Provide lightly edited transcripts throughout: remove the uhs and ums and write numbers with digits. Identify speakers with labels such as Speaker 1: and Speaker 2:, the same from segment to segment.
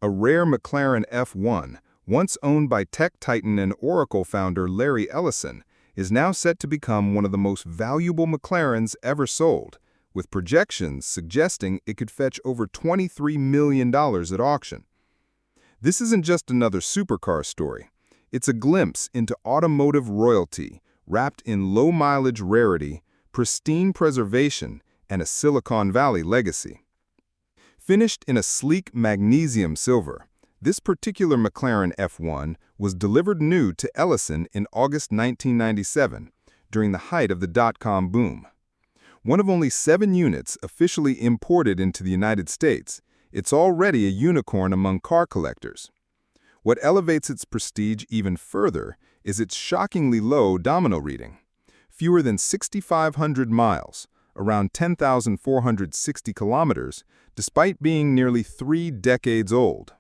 Speaker 1: A rare McLaren F1, once owned by tech titan and Oracle founder Larry Ellison, is now set to become one of the most valuable McLarens ever sold, with projections suggesting it could fetch over $23 million at auction. This isn't just another supercar story. It's a glimpse into automotive royalty, wrapped in low-mileage rarity, pristine preservation, and a Silicon Valley legacy. Finished in a sleek magnesium silver, this particular McLaren F1 was delivered new to Ellison in August 1997, during the height of the dot-com boom. One of only 7 units officially imported into the United States, it's already a unicorn among car collectors. What elevates its prestige even further is its shockingly low domino reading. Fewer than 6,500 miles, around 10,460 kilometers, despite being nearly 3 decades old.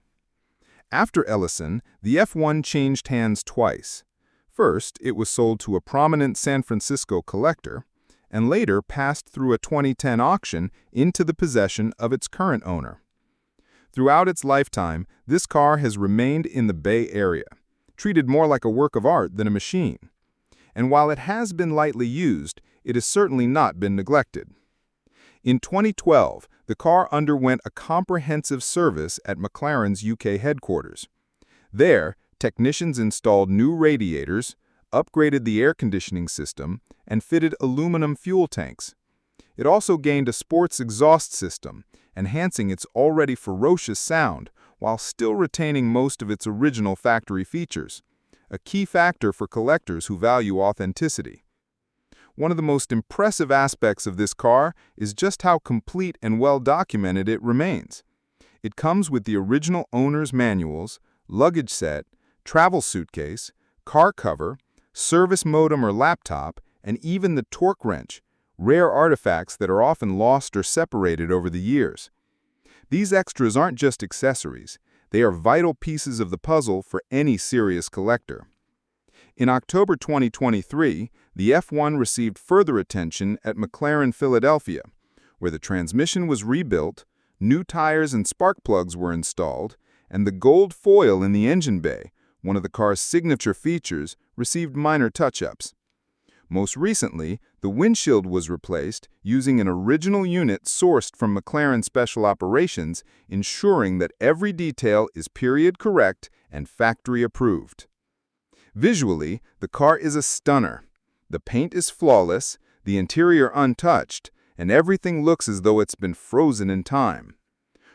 Speaker 1: After Ellison, the F1 changed hands twice. First, it was sold to a prominent San Francisco collector, and later passed through a 2010 auction into the possession of its current owner. Throughout its lifetime, this car has remained in the Bay Area, treated more like a work of art than a machine. And while it has been lightly used, it has certainly not been neglected. In 2012, the car underwent a comprehensive service at McLaren's UK headquarters. There, technicians installed new radiators, upgraded the air conditioning system, and fitted aluminum fuel tanks. It also gained a sports exhaust system, enhancing its already ferocious sound while still retaining most of its original factory features, a key factor for collectors who value authenticity. One of the most impressive aspects of this car is just how complete and well-documented it remains. It comes with the original owner's manuals, luggage set, travel suitcase, car cover, service modem or laptop, and even the torque wrench, rare artifacts that are often lost or separated over the years. These extras aren't just accessories. They are vital pieces of the puzzle for any serious collector. In October 2023, the F1 received further attention at McLaren Philadelphia, where the transmission was rebuilt, new tires and spark plugs were installed, and the gold foil in the engine bay, one of the car's signature features, received minor touch-ups. Most recently, the windshield was replaced using an original unit sourced from McLaren Special Operations, ensuring that every detail is period correct and factory approved. Visually, the car is a stunner. The paint is flawless, the interior untouched, and everything looks as though it's been frozen in time.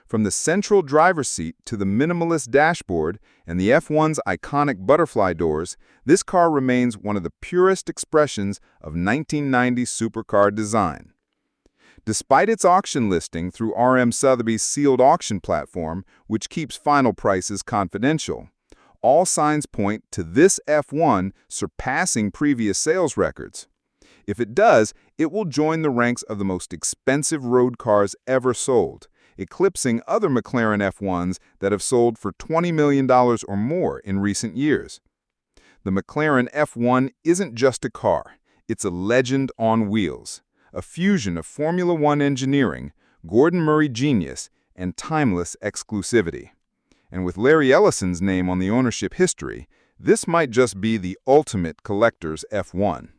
Speaker 1: From the central driver's seat to the minimalist dashboard and the F1's iconic butterfly doors, this car remains one of the purest expressions of 1990s supercar design. Despite its auction listing through RM Sotheby's sealed auction platform, which keeps final prices confidential, all signs point to this F1 surpassing previous sales records. If it does, it will join the ranks of the most expensive road cars ever sold, eclipsing other McLaren F1s that have sold for $20 million or more in recent years. The McLaren F1 isn't just a car, it's a legend on wheels, a fusion of Formula One engineering, Gordon Murray genius, and timeless exclusivity. And with Larry Ellison's name on the ownership history, this might just be the ultimate collector's F1.